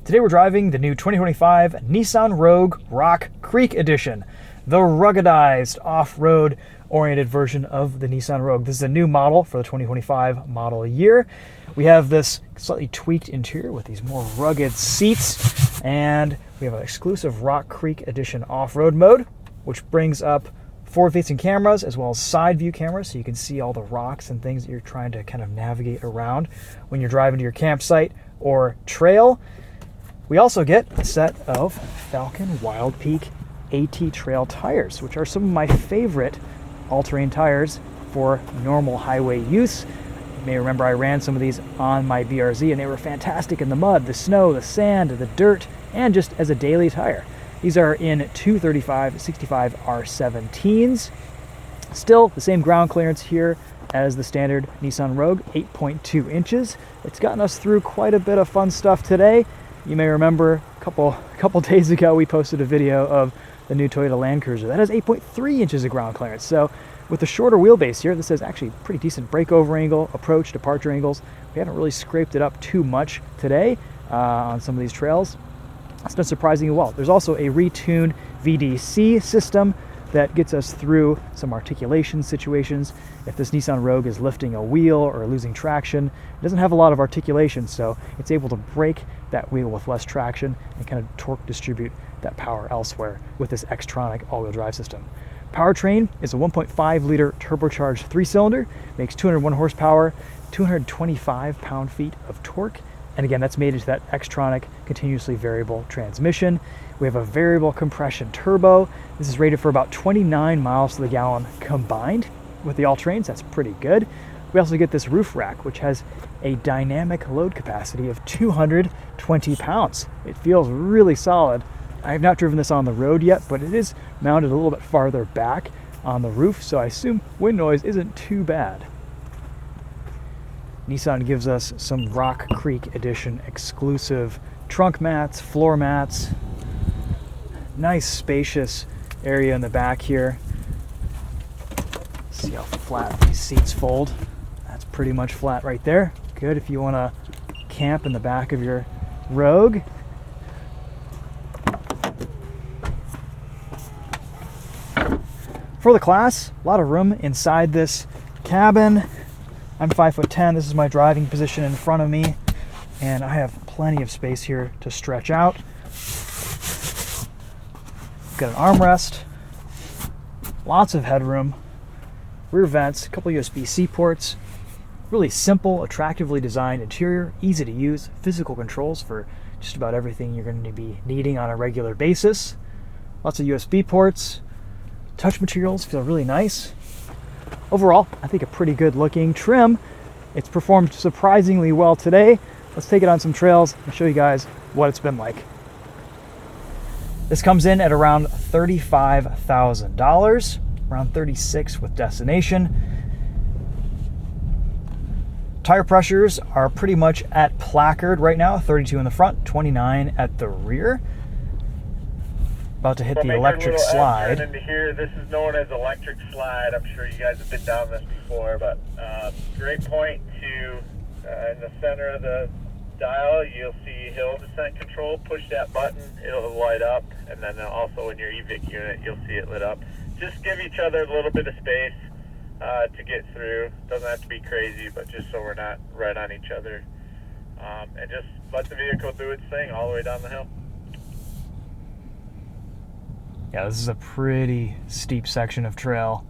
Today we're driving the new 2025 Nissan Rogue Rock Creek Edition, the ruggedized off-road oriented version of the Nissan Rogue. This is a new model for the 2025 model year. We have this slightly tweaked interior with these more rugged seats, and we have an exclusive Rock Creek Edition off-road mode, which brings up forward-facing cameras as well as side view cameras, so you can see all the rocks and things that you're trying to kind of navigate around when you're driving to your campsite or trail. We also get a set of Falken Wild Peak AT Trail tires, which are some of my favorite all-terrain tires for normal highway use. You may remember I ran some of these on my BRZ, and they were fantastic in the mud, the snow, the sand, the dirt, and just as a daily tire. These are in 235/65 R17s. Still the same ground clearance here as the standard Nissan Rogue, 8.2 inches. It's gotten us through quite a bit of fun stuff today. You may remember a couple days ago we posted a video of the new Toyota Land Cruiser that has 8.3 inches of ground clearance. So with the shorter wheelbase here, this is actually pretty decent breakover angle, approach, departure angles. We haven't really scraped it up too much today on some of these trails. It's done surprisingly well. There's also a retuned VDC system that gets us through some articulation situations. If this Nissan Rogue is lifting a wheel or losing traction, it doesn't have a lot of articulation, so it's able to brake that wheel with less traction and kind of torque distribute that power elsewhere with this Xtronic all-wheel drive system. Powertrain is a 1.5-liter turbocharged 3-cylinder, makes 201 horsepower, 225 pound-feet of torque, and again, that's made into that Xtronic continuously variable transmission. We have a variable compression turbo. This is rated for about 29 miles to the gallon combined with the all-terrains. That's pretty good. We also get this roof rack, which has a dynamic load capacity of 220 pounds. It feels really solid. I have not driven this on the road yet, but it is mounted a little bit farther back on the roof, so I assume wind noise isn't too bad. Nissan gives us some Rock Creek Edition exclusive trunk mats, floor mats. Nice spacious area in the back here. See how flat these seats fold. That's pretty much flat right there. Good if you want to camp in the back of your Rogue. For the class, a lot of room inside this cabin. I'm 5'10". This is my driving position in front of me, and I have plenty of space here to stretch out. Got an armrest, lots of headroom, rear vents, a couple USB-C ports. Really simple, attractively designed interior, easy to use, physical controls for just about everything you're going to be needing on a regular basis. Lots of USB ports. Touch materials feel really nice. Overall, I think a pretty good looking trim. It's performed surprisingly well today. Let's take it on some trails and show you guys what it's been like. This comes in at around $35,000, around $36,000 with destination. Tire pressures are pretty much at placard right now, 32 in the front, 29 at the rear. About to hit the electric slide. Into here. This is known as electric slide. I'm sure you guys have been down this before, but great point to in the center of the dial, you'll see hill descent control. Push that button, it'll light up, and then also in your EVIC unit, you'll see it lit up. Just give each other a little bit of space to get through. Doesn't have to be crazy, but just so we're not right on each other, and just let the vehicle do its thing all the way down the hill. Yeah, this is a pretty steep section of trail.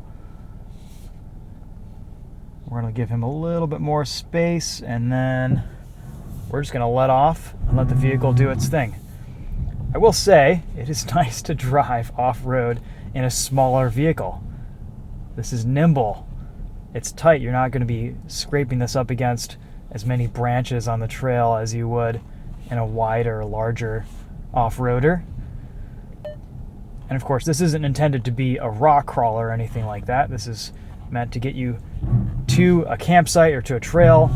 We're going to give him a little bit more space, and then we're just going to let off and let the vehicle do its thing. I will say, it is nice to drive off-road in a smaller vehicle. This is Nimble. It's tight. You're not going to be scraping this up against as many branches on the trail as you would in a wider, larger off-roader. And of course, this isn't intended to be a rock crawler or anything like that. This is meant to get you to a campsite or to a trail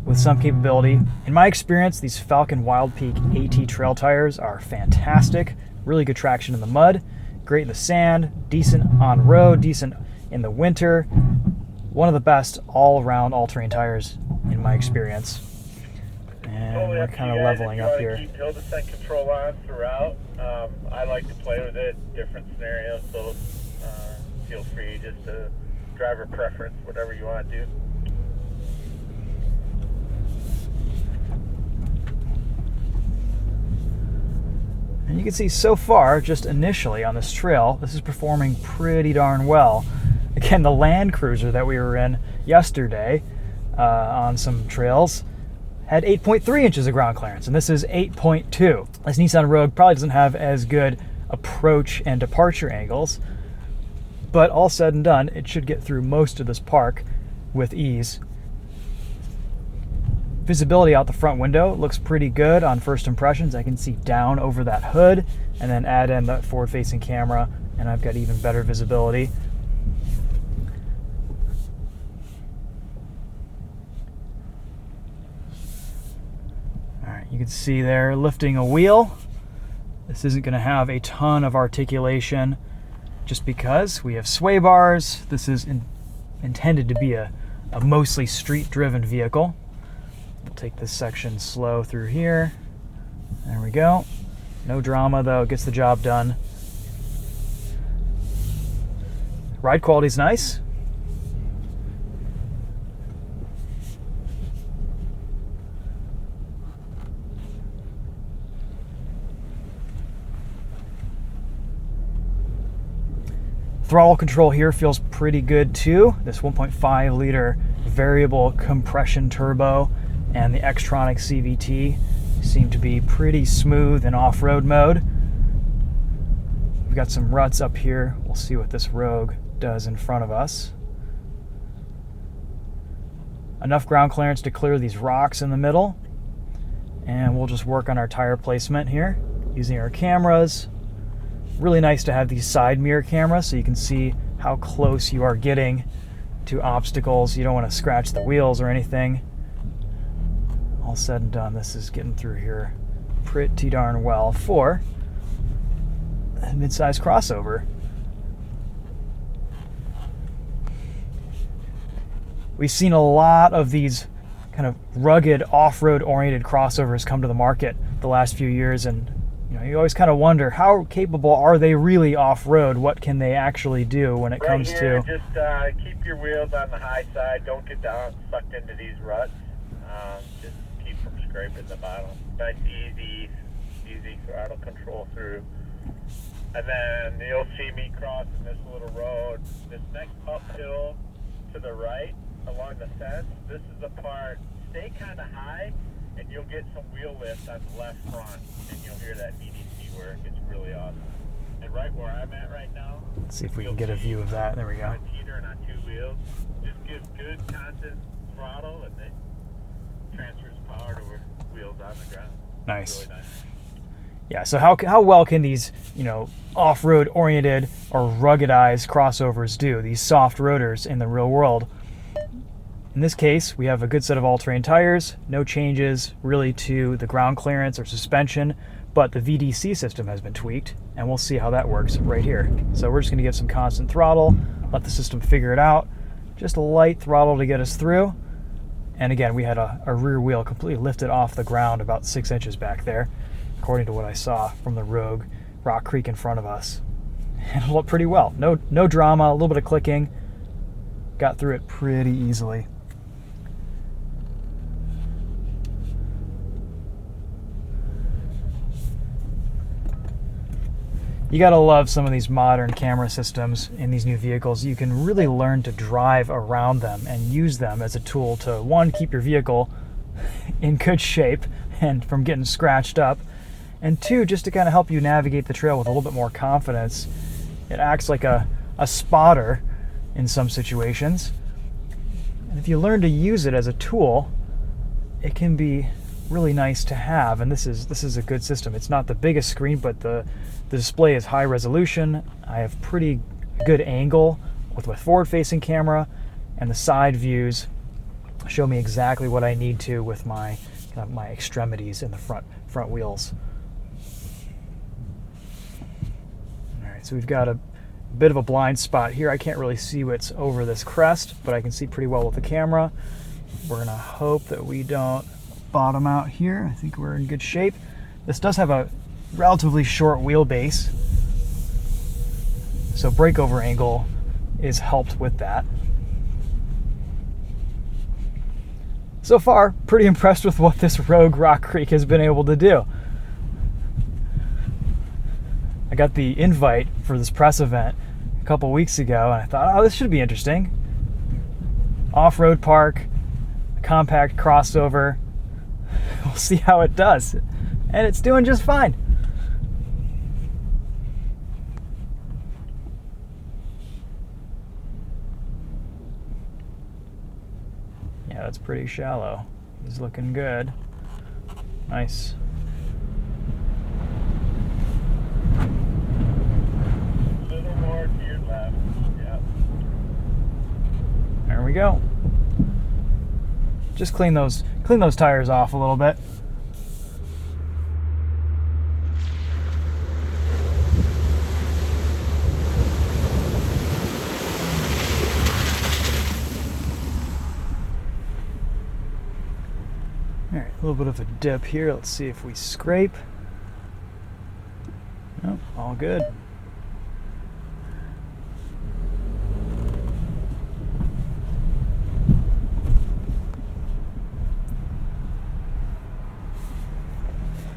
with some capability. In my experience, these Falken Wild Peak AT trail tires are fantastic. Really good traction in the mud, great in the sand, decent on road, decent in the winter. One of the best all-around all-terrain tires in my experience. And totally we're up to kind you of guys. leveling If up you want here. to keep hill descent control on throughout, I like to play with it, different scenarios, so feel free just to driver preference, whatever you want to do. And you can see so far, just initially on this trail, this is performing pretty darn well. Again, the Land Cruiser that we were in yesterday on some trails had 8.3 inches of ground clearance, and this is 8.2. This Nissan Rogue probably doesn't have as good approach and departure angles, but all said and done, it should get through most of this park with ease. Visibility out the front window looks pretty good on first impressions. I can see down over that hood and then add in the forward-facing camera, and I've got even better visibility. All right, you can see there lifting a wheel. This isn't going to have a ton of articulation just because we have sway bars. This is intended to be a mostly street-driven vehicle. We'll take this section slow through here. There we go. No drama though, it gets the job done. Ride quality's nice. Throttle control here feels pretty good too. This 1.5 liter variable compression turbo and the Xtronic CVT seem to be pretty smooth in off-road mode. We've got some ruts up here. We'll see what this Rogue does in front of us. Enough ground clearance to clear these rocks in the middle. And we'll just work on our tire placement here using our cameras. Really nice to have these side mirror cameras so you can see how close you are getting to obstacles. You don't want to scratch the wheels or anything. All said and done, this is getting through here pretty darn well for a mid-size crossover. We've seen a lot of these kind of rugged off-road oriented crossovers come to the market the last few years, and you always kind of wonder, how capable are they really off-road? What can they actually do when it comes here, to... Just keep your wheels on the high side. Don't get down sucked into these ruts. Just keep from scraping the bottom. Nice, easy throttle control through. And then you'll see me crossing this little road. This next uphill to the right along the fence, this is the part, stay kind of high, and you'll get some wheel lift on the left front, and you'll hear that VDC work. It's really awesome. And right where I'm at right now, Let's see if we can get a view of that. There we go. teetering on two wheels. Just gives good constant throttle, and it transfers power to wheels on the ground. Nice. Really nice. Yeah, so how well can these, off-road oriented or ruggedized crossovers do, these soft rotors in the real world? In this case, we have a good set of all-terrain tires, no changes really to the ground clearance or suspension, but the VDC system has been tweaked, and we'll see how that works right here. So we're just going to give some constant throttle, let the system figure it out, just a light throttle to get us through. And again, we had a rear wheel completely lifted off the ground about 6 inches back there, according to what I saw from the Rogue Rock Creek in front of us. And it looked pretty well. No drama, a little bit of clicking. Got through it pretty easily. You gotta love some of these modern camera systems in these new vehicles. You can really learn to drive around them and use them as a tool to, one, keep your vehicle in good shape and from getting scratched up, and two, just to kind of help you navigate the trail with a little bit more confidence. It acts like a spotter in some situations. And if you learn to use it as a tool, it can be really nice to have. And this is a good system. It's not the biggest screen, but the display is high resolution. I have pretty good angle with my forward-facing camera, and the side views show me exactly what I need to with my extremities in the front wheels. All right, so we've got a bit of a blind spot here. I can't really see what's over this crest, but I can see pretty well with the camera. We're gonna hope that we don't bottom out here. I think we're in good shape. This does have a relatively short wheelbase, so breakover angle is helped with that. So far, pretty impressed with what this Rogue Rock Creek has been able to do. I got the invite for this press event a couple weeks ago, and I thought, oh, this should be interesting. Off-road park, a compact crossover. We'll see how it does. And it's doing just fine. Yeah, that's pretty shallow. He's looking good. Nice. A little more to your left. Yeah. There we go. Just clean those tires off a little bit. All right, a little bit of a dip here. Let's see if we scrape. Nope, all good.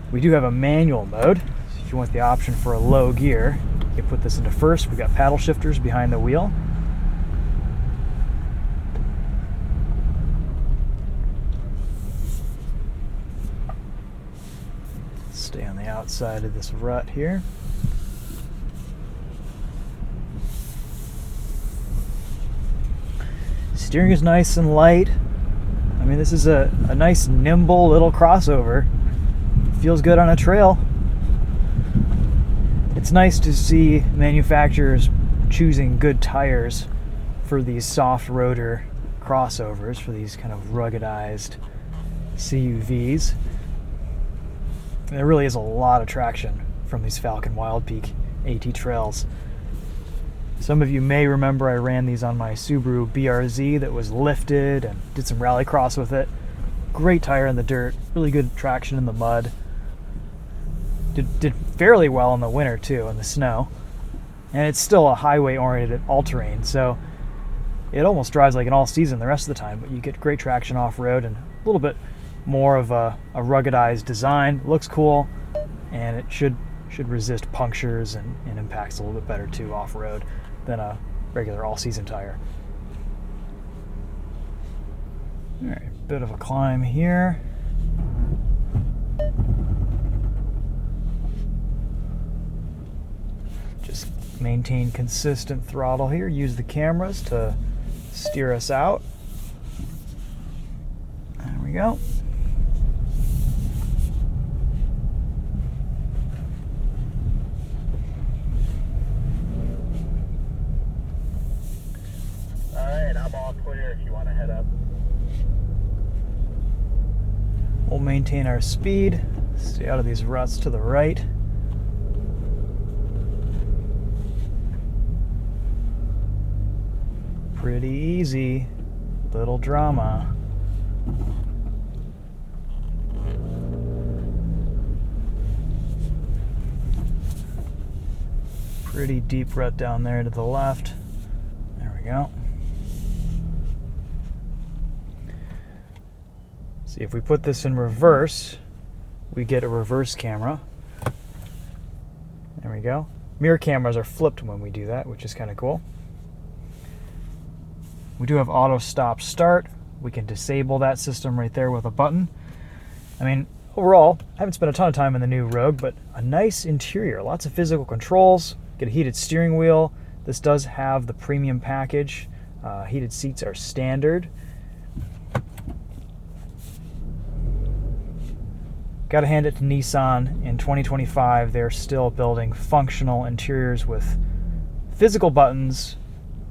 We do have a manual mode. So if you want the option for a low gear, you can put this into first. We've got paddle shifters behind the wheel. Stay on the outside of this rut here. Steering is nice and light. I mean, this is a nice nimble little crossover. Feels good on a trail. It's nice to see manufacturers choosing good tires for these soft rotor crossovers, for these kind of ruggedized CUVs. There really is a lot of traction from these Falcon Wild Peak AT trails. Some of you may remember I ran these on my Subaru BRZ that was lifted and did some rallycross with it. Great tire in the dirt, really good traction in the mud. Did fairly well in the winter too, in the snow. And it's still a highway-oriented all-terrain, so it almost drives like an all-season the rest of the time, but you get great traction off-road and a little bit more of a ruggedized design. Looks cool, and it should resist punctures and impacts a little bit better too off-road than a regular all-season tire. All right, bit of a climb here. Just maintain consistent throttle here. Use the cameras to steer us out. There we go. I'm all clear if you want to head up. We'll maintain our speed. Stay out of these ruts to the right. Pretty easy. Little drama. Pretty deep rut down there to the left. There we go. See, if we put this in reverse, we get a reverse camera. There we go. Mirror cameras are flipped when we do that, which is kind of cool. We do have auto stop start. We can disable that system right there with a button. I mean, overall, I haven't spent a ton of time in the new Rogue, but a nice interior, lots of physical controls. Get a heated steering wheel. This does have the premium package. Heated seats are standard. Got to hand it to Nissan. In 2025, they're still building functional interiors with physical buttons,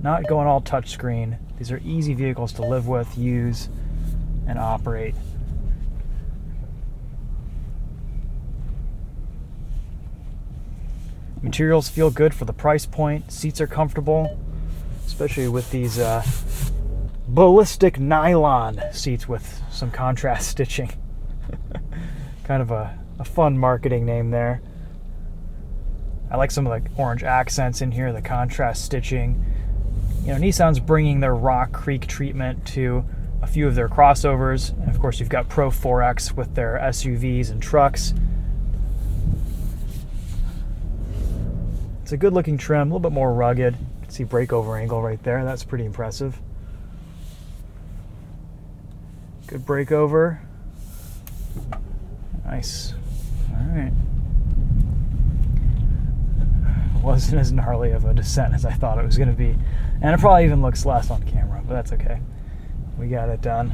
not going all touchscreen. These are easy vehicles to live with, use, and operate. Materials feel good for the price point. Seats are comfortable, especially with these ballistic nylon seats with some contrast stitching. Kind of a fun marketing name there. I like some of the orange accents in here, the contrast stitching. You know, Nissan's bringing their Rock Creek treatment to a few of their crossovers. And of course, you've got Pro 4X with their SUVs and trucks. It's a good looking trim, a little bit more rugged. You can see breakover angle right there. That's pretty impressive. Good breakover. Nice. All right. Wasn't as gnarly of a descent as I thought it was going to be. And it probably even looks less on camera, but that's okay. We got it done.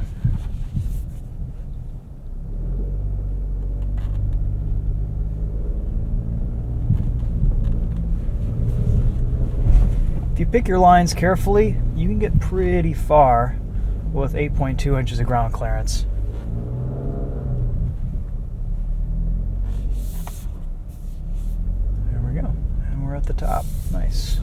If you pick your lines carefully, you can get pretty far with 8.2 inches of ground clearance. There we go. And we're at the top. Nice.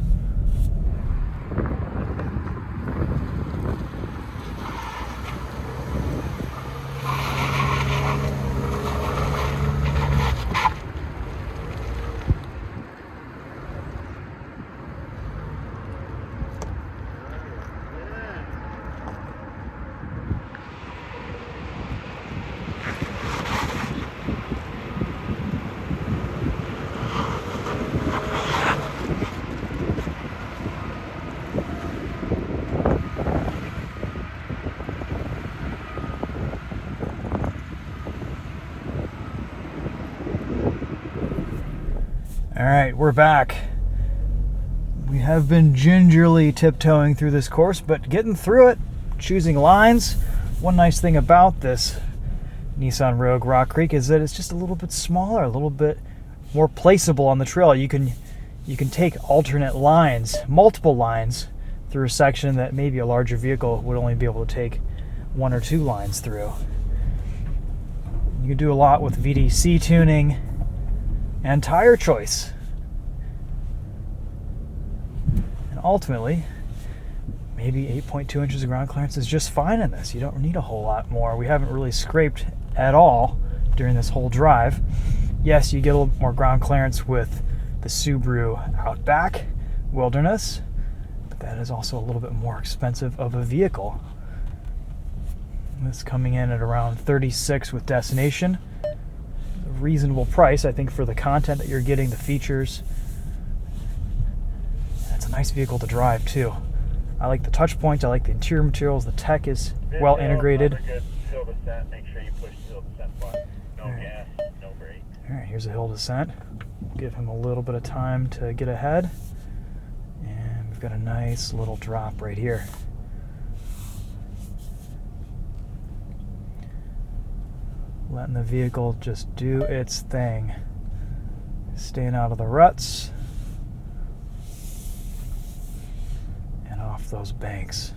All right, we're back. We have been gingerly tiptoeing through this course, but getting through it, choosing lines. One nice thing about this Nissan Rogue Rock Creek is that it's just a little bit smaller, a little bit more placeable on the trail. You can take alternate lines, multiple lines, through a section that maybe a larger vehicle would only be able to take one or two lines through. You can do a lot with VDC tuning and tire choice. And ultimately, maybe 8.2 inches of ground clearance is just fine in this. You don't need a whole lot more. We haven't really scraped at all during this whole drive. Yes, you get a little more ground clearance with the Subaru Outback Wilderness, but that is also a little bit more expensive of a vehicle. This coming in at around $36 with destination. A reasonable price, I think, for the content that you're getting, the features. And it's a nice vehicle to drive too. I like the touch points, I like the interior materials, the tech is well integrated. Good hill descent. Make sure you push the hill descent button. No gas, no brake. All right, here's a hill descent. Give him a little bit of time to get ahead. And we've got a nice little drop right here. Letting the vehicle just do its thing. Staying out of the ruts. And off those banks.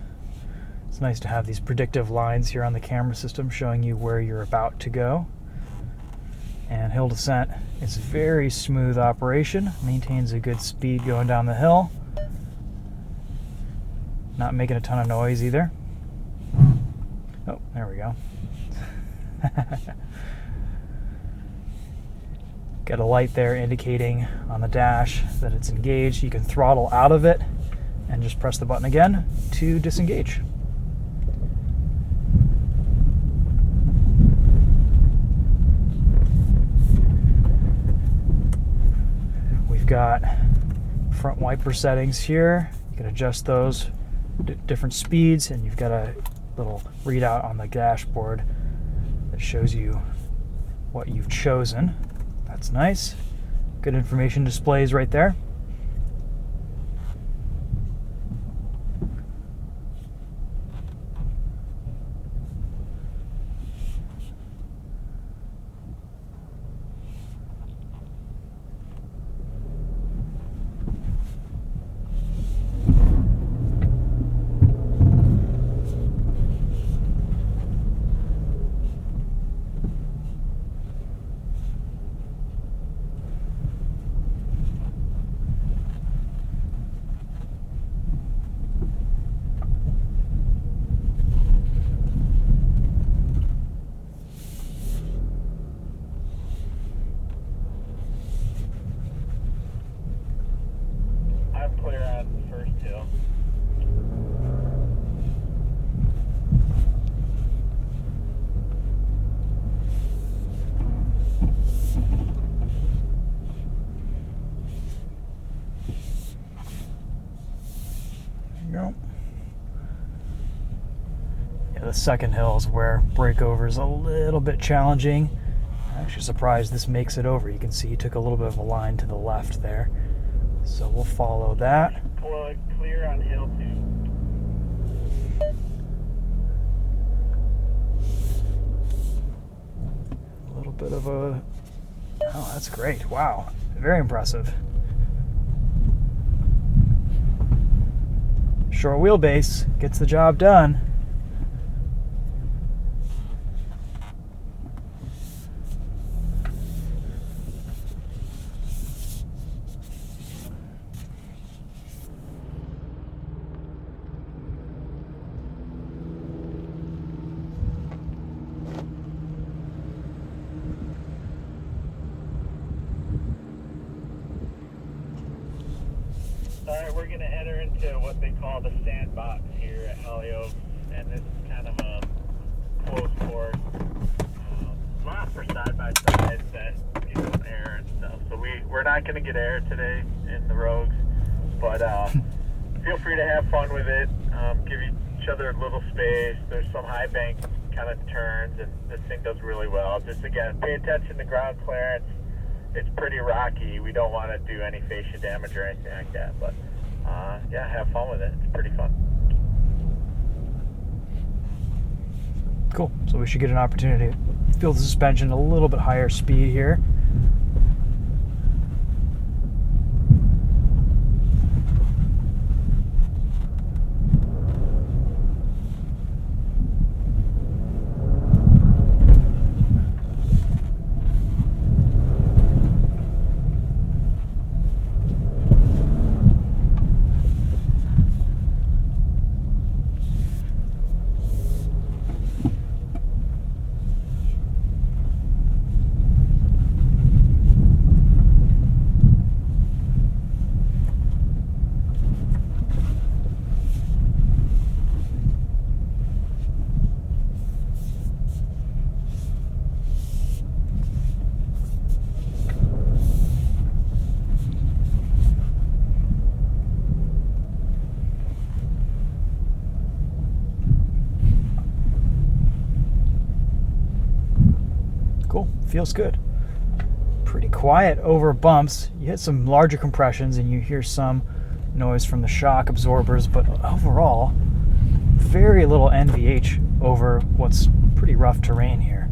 It's nice to have these predictive lines here on the camera system showing you where you're about to go. And hill descent is very smooth operation. Maintains a good speed going down the hill. Not making a ton of noise either. Oh, there we go. Got a light there indicating on the dash that it's engaged. You can throttle out of it and just press the button again to disengage. We've got front wiper settings here. You can adjust those different speeds, and you've got a little readout on the dashboard that shows you what you've chosen. That's nice. Good information displays right there. go. Yeah, the second hill is where breakover is a little bit challenging. I'm actually surprised this makes it over. You can see he took a little bit of a line to the left there. So we'll follow that. Pull it clear on hill 2. A little bit of a... Oh, that's great. Wow. Very impressive. Short wheelbase gets the job done. Alright, we're going to enter into what they call the Sandbox here at Hollyoaks, and this is kind of a closed course, lot for side-by-sides that you know, air and stuff. So we're not going to get air today in the Rogues, but feel free to have fun with it, give each other a little space. There's some high bank kind of turns, and this thing does really well. Just again, pay attention to ground clearance. It's pretty rocky. We don't want to do any fascia damage or anything like that, but yeah, have fun with it. It's pretty fun. Cool. So we should get an opportunity to feel the suspension at a little bit higher speed here. Cool, feels good. Pretty quiet over bumps. You hit some larger compressions and you hear some noise from the shock absorbers, but overall, very little NVH over what's pretty rough terrain here.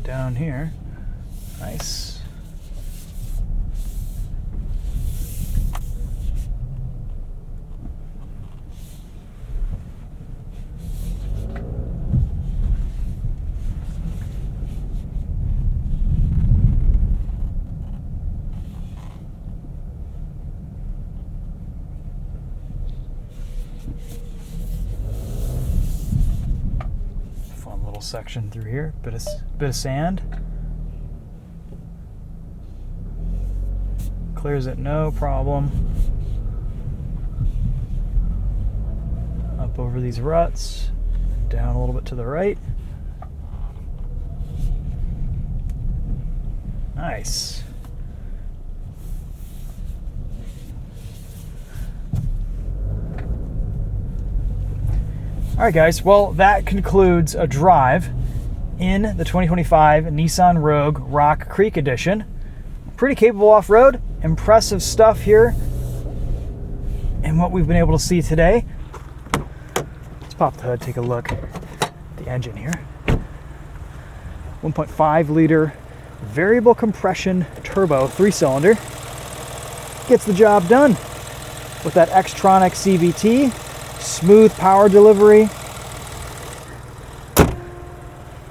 Down here. Nice. Fun little section through here. Bit of sand. Clears it, no problem. Up over these ruts, down a little bit to the right. Nice. All right, guys. Well, that concludes a drive in the 2025 Nissan Rogue Rock Creek Edition. Pretty capable off-road, impressive stuff here and what we've been able to see today. Let's pop the hood, take a look at the engine here. 1.5 liter variable compression turbo 3-cylinder. Gets the job done with that Xtronic CVT, smooth power delivery.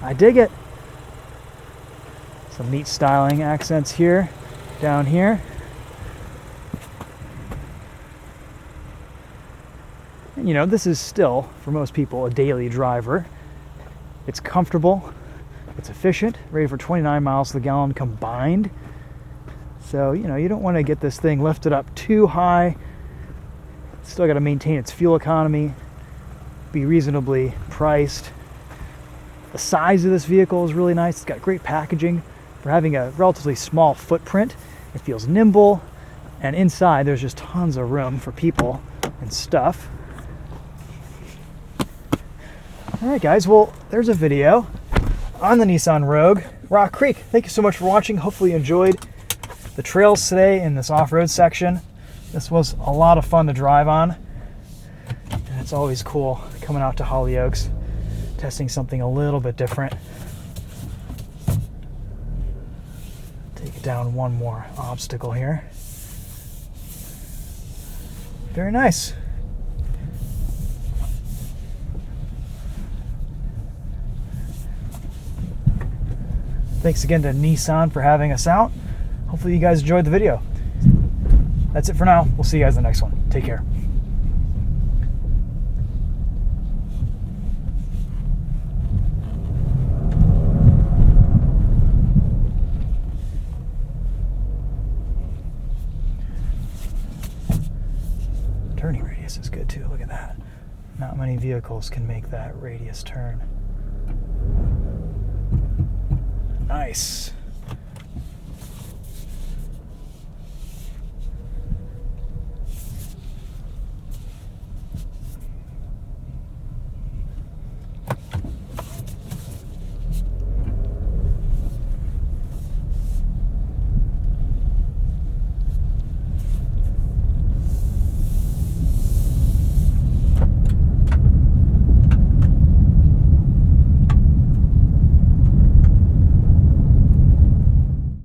I dig it. Some neat styling accents here, down here. And, you know, this is still, for most people, a daily driver. It's comfortable, it's efficient, ready for 29 miles to the gallon combined. So, you know, you don't want to get this thing lifted up too high. Still got to maintain its fuel economy, be reasonably priced. The size of this vehicle is really nice. It's got great packaging for having a relatively small footprint. It feels nimble, and inside there's just tons of room for people and stuff. All right, guys, well, there's a video on the Nissan Rogue Rock Creek. Thank you so much for watching. Hopefully you enjoyed the trails today in this off-road section. This was a lot of fun to drive on, and it's always cool coming out to Hollyoaks, testing something a little bit different. Take it down one more obstacle here. Very nice. Thanks again to Nissan for having us out. Hopefully you guys enjoyed the video. That's it for now. We'll see you guys in the next one. Take care. Turning radius is good too. Look at that. Not many vehicles can make that radius turn. Nice.